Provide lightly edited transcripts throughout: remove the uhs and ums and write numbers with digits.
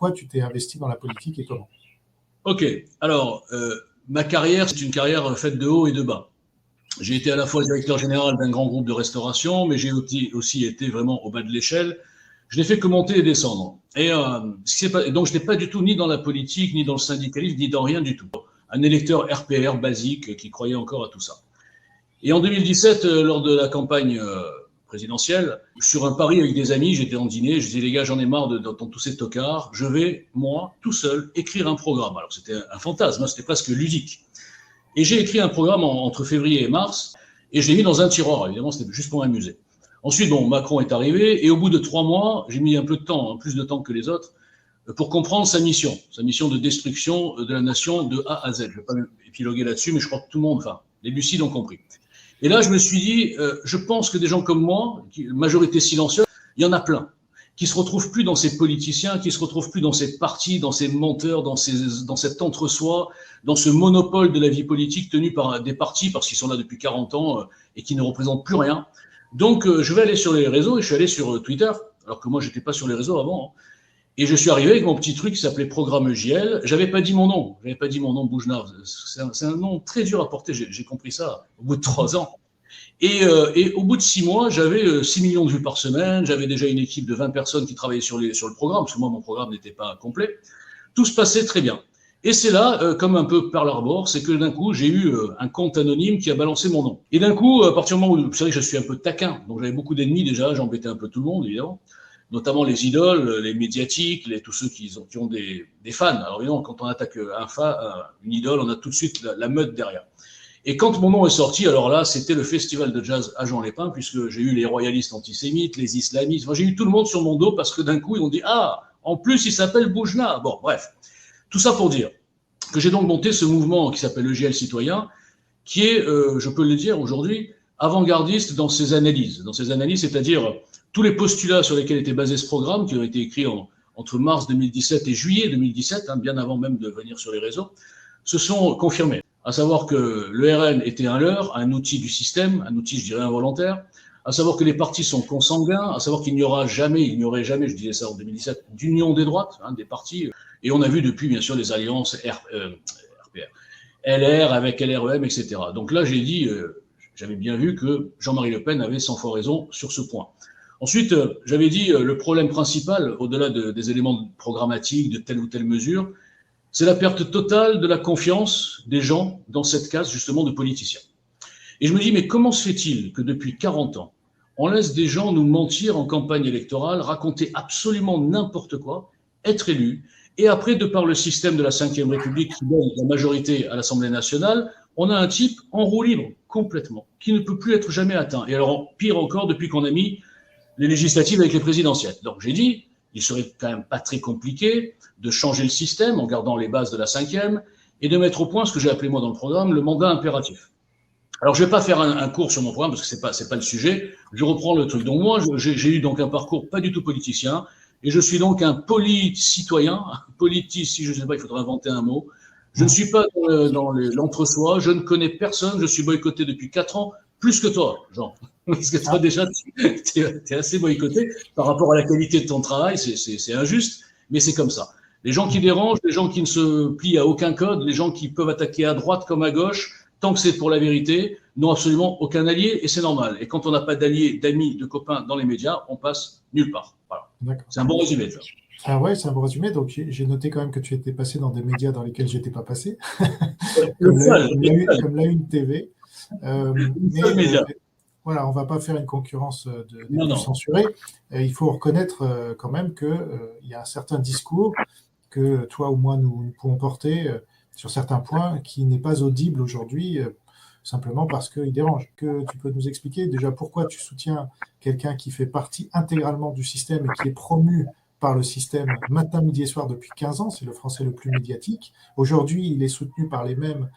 pourquoi tu t'es investi dans la politique et comment? Ok, alors, ma carrière, c'est une carrière faite de haut et de bas. J'ai été à la fois directeur général d'un grand groupe de restauration, mais j'ai aussi été vraiment au bas de l'échelle. Je n'ai fait que monter et descendre. Donc, je n'étais pas du tout ni dans la politique, ni dans le syndicalisme, ni dans rien du tout. Un électeur RPR basique qui croyait encore à tout ça. Et en 2017, lors de la campagne présidentielle, sur un pari avec des amis, j'étais en dîner, je disais les gars, j'en ai marre d'entendre tous ces tocards, je vais, moi, tout seul, écrire un programme. Alors c'était un fantasme, c'était presque ludique. Et j'ai écrit un programme entre février et mars, et je l'ai mis dans un tiroir, évidemment, c'était juste pour m'amuser. Ensuite, bon, Macron est arrivé, et au bout de 3 mois, j'ai mis un peu de temps, plus de temps que les autres, pour comprendre sa mission de destruction de la nation de A à Z. Je ne vais pas épiloguer là-dessus, mais je crois que tout le monde, enfin, les lucides ont compris. Et là, je me suis dit, je pense que des gens comme moi, majorité silencieuse, il y en a plein, qui se retrouvent plus dans ces politiciens, qui se retrouvent plus dans ces partis, dans ces menteurs, dans cet entre-soi, dans ce monopole de la vie politique tenu par des partis, parce qu'ils sont là depuis 40 ans et qui ne représentent plus rien. Donc, je vais aller sur les réseaux, et je suis allé sur Twitter, alors que moi, j'étais pas sur les réseaux avant, hein. Et je suis arrivé avec mon petit truc qui s'appelait Programme JL. J'avais pas dit mon nom. Bougenat. C'est un nom très dur à porter. J'ai compris ça au bout de 3 ans. Et au bout de 6 mois, j'avais 6 millions de vues par semaine. J'avais déjà une équipe de 20 personnes qui travaillaient sur le programme, parce que moi, mon programme n'était pas complet. Tout se passait très bien. Et c'est là, comme un peu par l'arbor, c'est que d'un coup, j'ai eu un compte anonyme qui a balancé mon nom. Et d'un coup, à partir du moment où, vous savez que je suis un peu taquin, donc j'avais beaucoup d'ennemis déjà, j'embêtais un peu tout le monde, évidemment. Notamment les idoles, les médiatiques, tous ceux qui ont des fans. Alors évidemment, quand on attaque une idole, on a tout de suite la meute derrière. Et quand mon nom est sorti, alors là, c'était le festival de jazz à Jean-Lépin, puisque j'ai eu les royalistes antisémites, les islamistes, enfin, j'ai eu tout le monde sur mon dos, parce que d'un coup, ils ont dit « Ah, en plus, il s'appelle Bougenat ». Bon, bref, tout ça pour dire que j'ai donc monté ce mouvement qui s'appelle le JL Citoyen, qui est, je peux le dire aujourd'hui, avant-gardiste dans ses analyses. Dans ses analyses, c'est-à-dire tous les postulats sur lesquels était basé ce programme, qui ont été écrits entre mars 2017 et juillet 2017, hein, bien avant même de venir sur les réseaux, se sont confirmés. À savoir que le RN était un leurre, un outil du système, un outil, je dirais, involontaire, à savoir que les partis sont consanguins, à savoir qu'il n'y aurait jamais, je disais ça en 2017, d'union des droites, hein, des partis. Et on a vu depuis, bien sûr, les alliances RPR, LR avec LREM, etc. Donc là, j'ai dit, j'avais bien vu que Jean-Marie Le Pen avait 100 fois raison sur ce point. Ensuite, j'avais dit, le problème principal, au-delà des éléments programmatiques, de telle ou telle mesure, c'est la perte totale de la confiance des gens dans cette case, justement, de politiciens. Et je me dis, mais comment se fait-il que depuis 40 ans, on laisse des gens nous mentir en campagne électorale, raconter absolument n'importe quoi, être élus, et après, de par le système de la Ve République qui donne la majorité à l'Assemblée nationale, on a un type en roue libre, complètement, qui ne peut plus être jamais atteint. Et alors, pire encore, depuis qu'on a mis les législatives avec les présidentielles. Donc j'ai dit, il serait quand même pas très compliqué de changer le système en gardant les bases de la Ve et de mettre au point ce que j'ai appelé moi dans le programme le mandat impératif. Alors je vais pas faire un cours sur mon programme parce que c'est pas le sujet. Je reprends le truc. Donc moi j'ai eu donc un parcours pas du tout politicien et je suis donc un citoyen, si je sais pas, il faudrait inventer un mot. Je ne suis pas dans l'entre-soi, je ne connais personne, je suis boycotté depuis 4 ans, plus que toi, Jean. Parce que toi, déjà, t'es assez boycotté par rapport à la qualité de ton travail, c'est injuste, mais c'est comme ça. Les gens qui dérangent, les gens qui ne se plient à aucun code, les gens qui peuvent attaquer à droite comme à gauche, tant que c'est pour la vérité, n'ont absolument aucun allié, et c'est normal. Et quand on n'a pas d'alliés, d'amis, de copains dans les médias, on passe nulle part. Voilà. C'est un bon résumé, ça. Ah ouais, c'est un bon résumé. Donc, j'ai noté quand même que tu étais passé dans des médias dans lesquels j'étais pas passé, comme la Une TV. Voilà, on va pas faire une concurrence des plus censurés. Il faut reconnaître quand même qu'il y a un certain discours que toi ou moi nous pouvons porter sur certains points qui n'est pas audible aujourd'hui, simplement parce qu'il dérange. Que tu peux nous expliquer déjà pourquoi tu soutiens quelqu'un qui fait partie intégralement du système et qui est promu par le système matin, midi et soir depuis 15 ans, c'est le Français le plus médiatique. Aujourd'hui, il est soutenu par les mêmes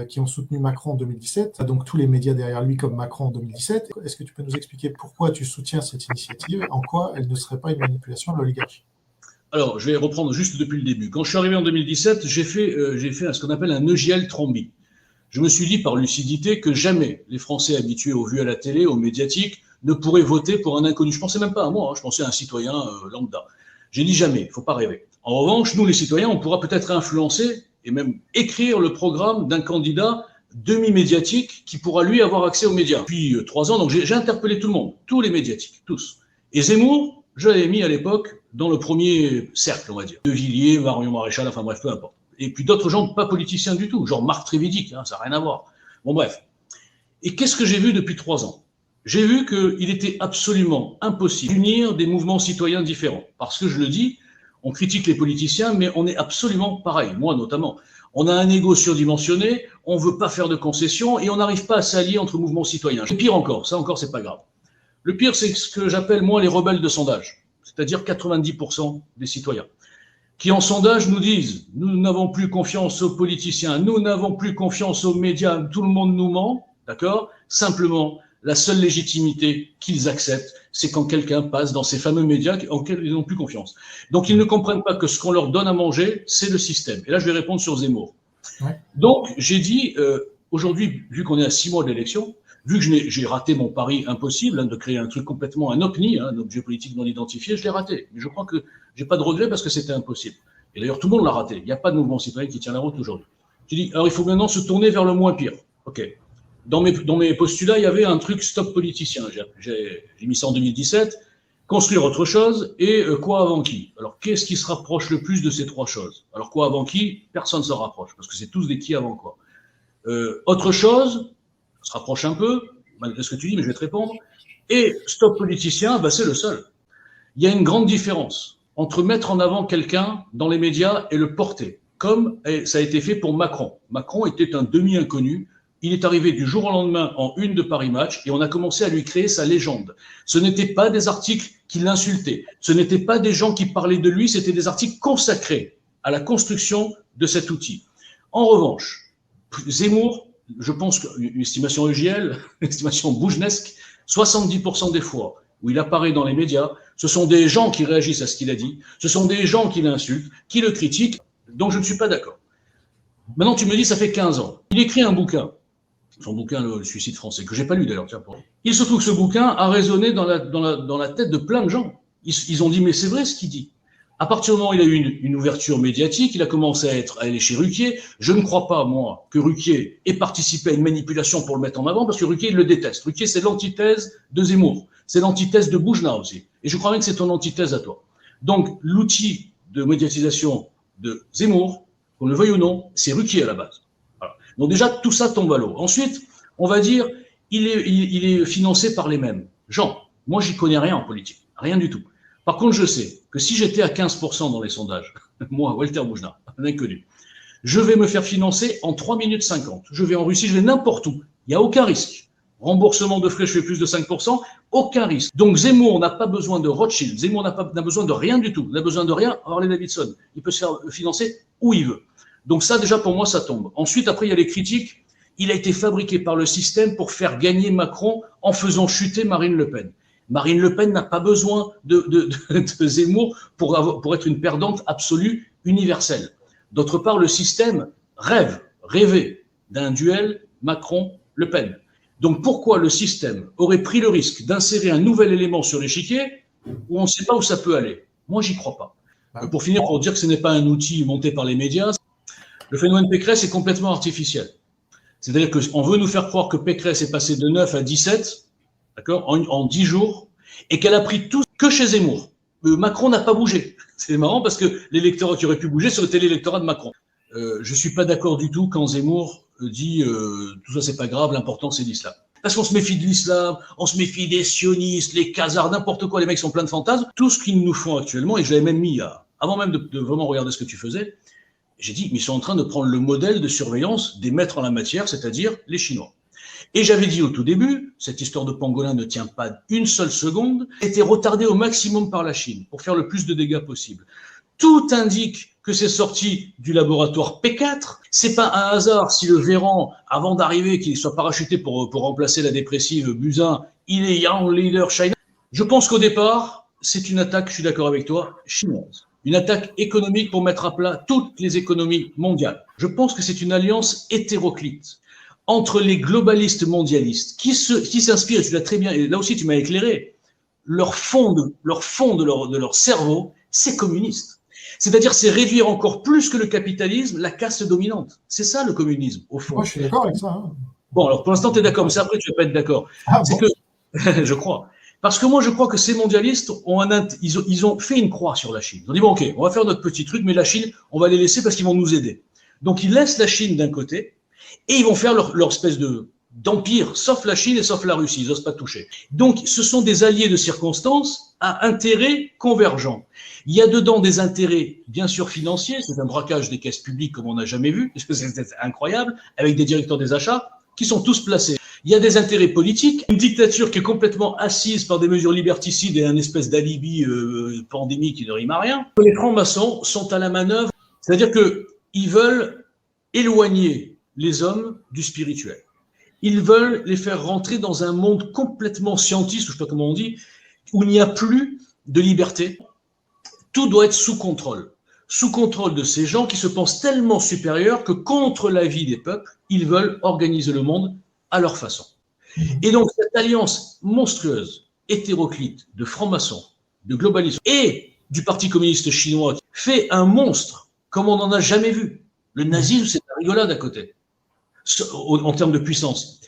qui ont soutenu Macron en 2017, donc tous les médias derrière lui comme Macron en 2017. Est-ce que tu peux nous expliquer pourquoi tu soutiens cette initiative, en quoi elle ne serait pas une manipulation de l'oligarchie? Alors, je vais reprendre juste depuis le début. Quand je suis arrivé en 2017, j'ai fait ce qu'on appelle un EGL Trombi. Je me suis dit par lucidité que jamais les Français habitués aux vues à la télé, aux médiatiques, ne pourraient voter pour un inconnu. Je pensais même pas à moi, hein, je pensais à un citoyen lambda. J'ai dit jamais, il ne faut pas rêver. En revanche, nous les citoyens, on pourra peut-être influencer et même écrire le programme d'un candidat demi-médiatique qui pourra lui avoir accès aux médias. Depuis 3 ans, donc j'ai interpellé tout le monde, tous les médiatiques, tous. Et Zemmour, je l'avais mis à l'époque dans le premier cercle, on va dire. De Villiers, Marion Maréchal, enfin bref, peu importe. Et puis d'autres gens pas politiciens du tout, genre Marc Trévidic, hein, ça n'a rien à voir. Bon bref. Et qu'est-ce que j'ai vu depuis 3 ans? J'ai vu qu'il était absolument impossible d'unir des mouvements citoyens différents. Parce que je le dis, on critique les politiciens, mais on est absolument pareil, moi notamment. On a un ego surdimensionné, on ne veut pas faire de concessions et on n'arrive pas à s'allier entre mouvements citoyens. Et pire encore, ça encore c'est pas grave. Le pire c'est ce que j'appelle moi les rebelles de sondage, c'est-à-dire 90% des citoyens, qui en sondage nous disent « nous n'avons plus confiance aux politiciens, nous n'avons plus confiance aux médias, tout le monde nous ment », d'accord ? Simplement, la seule légitimité qu'ils acceptent, c'est quand quelqu'un passe dans ces fameux médias auxquels ils n'ont plus confiance. Donc, ils ne comprennent pas que ce qu'on leur donne à manger, c'est le système. Et là, je vais répondre sur Zemmour. Ouais. Donc, j'ai dit, aujourd'hui, vu qu'on est à 6 mois de l'élection, vu que j'ai raté mon pari impossible, hein, de créer un truc complètement, un OVNI, hein, un objet politique non identifié, je l'ai raté. Mais je crois que j'ai pas de regret parce que c'était impossible. Et d'ailleurs, tout le monde l'a raté. Il n'y a pas de mouvement citoyen qui tient la route aujourd'hui. J'ai dit, alors il faut maintenant se tourner vers le moins pire. OK. Dans mes postulats, il y avait un truc stop politicien. J'ai mis ça en 2017. Construire autre chose et quoi avant qui. Alors, qu'est-ce qui se rapproche le plus de ces 3 choses? Alors, quoi avant qui? Personne ne se rapproche parce que c'est tous des qui avant quoi. Autre chose, ça se rapproche un peu, malgré ce que tu dis, mais je vais te répondre. Et stop politicien, bah, c'est le seul. Il y a une grande différence entre mettre en avant quelqu'un dans les médias et le porter, comme ça a été fait pour Macron. Macron était un demi-inconnu. Il est arrivé du jour au lendemain en une de Paris Match et on a commencé à lui créer sa légende. Ce n'étaient pas des articles qui l'insultaient, ce n'étaient pas des gens qui parlaient de lui, c'était des articles consacrés à la construction de cet outil. En revanche, Zemmour, je pense qu'une estimation EGL, une estimation bougenesque, 70% des fois où il apparaît dans les médias, ce sont des gens qui réagissent à ce qu'il a dit, ce sont des gens qui l'insultent, qui le critiquent, dont je ne suis pas d'accord. Maintenant, tu me dis, ça fait 15 ans. Il écrit un bouquin. Son bouquin, le suicide français, que j'ai pas lu d'ailleurs. Il se trouve que ce bouquin a résonné dans la tête de plein de gens. Ils ont dit, mais c'est vrai ce qu'il dit. À partir du moment où il a eu une ouverture médiatique, il a commencé à aller chez Ruquier. Je ne crois pas, moi, que Ruquier ait participé à une manipulation pour le mettre en avant, parce que Ruquier, il le déteste. Ruquier, c'est l'antithèse de Zemmour. C'est l'antithèse de Boujna aussi. Et je crois même que c'est ton antithèse à toi. Donc, l'outil de médiatisation de Zemmour, qu'on le veuille ou non, c'est Ruquier à la base. Voilà. Donc déjà, tout ça tombe à l'eau. Ensuite, on va dire, il est financé par les mêmes gens. Moi, j'y connais rien en politique, rien du tout. Par contre, je sais que si j'étais à 15% dans les sondages, moi, Walter Boujna, un inconnu, je vais me faire financer en 3 minutes 50. Je vais en Russie, je vais n'importe où. Il n'y a aucun risque. Remboursement de frais, je fais plus de 5%, aucun risque. Donc Zemmour n'a pas besoin de Rothschild, Zemmour n'a besoin de rien du tout. Il n'a besoin de rien, Harley Davidson. Il peut se faire financer où il veut. Donc ça, déjà, pour moi, ça tombe. Ensuite, après, il y a les critiques. Il a été fabriqué par le système pour faire gagner Macron en faisant chuter Marine Le Pen. Marine Le Pen n'a pas besoin de Zemmour pour être une perdante absolue, universelle. D'autre part, le système rêvait d'un duel Macron-Le Pen. Donc pourquoi le système aurait pris le risque d'insérer un nouvel élément sur l'échiquier où on ne sait pas où ça peut aller? Moi, j'y crois pas. Pour finir, pour dire que ce n'est pas un outil monté par les médias, le phénomène Pécresse est complètement artificiel. C'est-à-dire qu'on veut nous faire croire que Pécresse est passée de 9 à 17, d'accord, en 10 jours, et qu'elle a pris tout que chez Zemmour. Macron n'a pas bougé. C'est marrant parce que l'électorat qui aurait pu bouger, ça aurait été l'électorat de Macron. Je suis pas d'accord du tout quand Zemmour dit tout ça c'est pas grave, l'important c'est l'islam. Parce qu'on se méfie de l'islam, on se méfie des sionistes, les khazars, n'importe quoi, les mecs sont pleins de fantasmes. Tout ce qu'ils nous font actuellement, et je l'avais même mis avant même de vraiment regarder ce que tu faisais, j'ai dit, mais ils sont en train de prendre le modèle de surveillance des maîtres en la matière, c'est-à-dire les Chinois. Et j'avais dit au tout début, cette histoire de pangolin ne tient pas une seule seconde, était retardée au maximum par la Chine pour faire le plus de dégâts possible. Tout indique que c'est sorti du laboratoire P4. C'est pas un hasard si le Véran, avant d'arriver, qu'il soit parachuté pour remplacer la dépressive Buzyn, il est Young Leader China. Je pense qu'au départ, c'est une attaque, je suis d'accord avec toi, chinoise. Une attaque économique pour mettre à plat toutes les économies mondiales. Je pense que c'est une alliance hétéroclite entre les globalistes mondialistes qui s'inspirent, tu l'as très bien, et là aussi tu m'as éclairé, leur fond de leur cerveau, c'est communiste. C'est-à-dire, c'est réduire encore plus que le capitalisme la caste dominante. C'est ça le communisme, au fond. Moi, je suis d'accord avec ça. Hein. Bon, alors pour l'instant, tu es d'accord, mais après, tu ne vas pas être d'accord. C'est que, je crois. Parce que moi, je crois que ces mondialistes ils ont fait une croix sur la Chine. Ils ont dit, bon, ok, on va faire notre petit truc, mais la Chine, on va les laisser parce qu'ils vont nous aider. Donc, ils laissent la Chine d'un côté et ils vont faire leur espèce d'empire, sauf la Chine et sauf la Russie. Ils n'osent pas toucher. Donc, ce sont des alliés de circonstance à intérêts convergents. Il y a dedans des intérêts, bien sûr, financiers. C'est un braquage des caisses publiques comme on n'a jamais vu, parce que c'est incroyable, avec des directeurs des achats qui sont tous placés. Il y a des intérêts politiques, une dictature qui est complètement assise par des mesures liberticides et un espèce d'alibi pandémique qui ne rime à rien. Les francs-maçons sont à la manœuvre, c'est-à-dire qu'ils veulent éloigner les hommes du spirituel. Ils veulent les faire rentrer dans un monde complètement scientiste, ou je ne sais pas comment on dit, où il n'y a plus de liberté. Tout doit être sous contrôle de ces gens qui se pensent tellement supérieurs que contre l'avis des peuples, ils veulent organiser le monde à leur façon. Et donc, cette alliance monstrueuse, hétéroclite, de francs-maçons, de globalistes et du Parti communiste chinois fait un monstre comme on n'en a jamais vu. Le nazisme, c'est la rigolade à côté, en termes de puissance.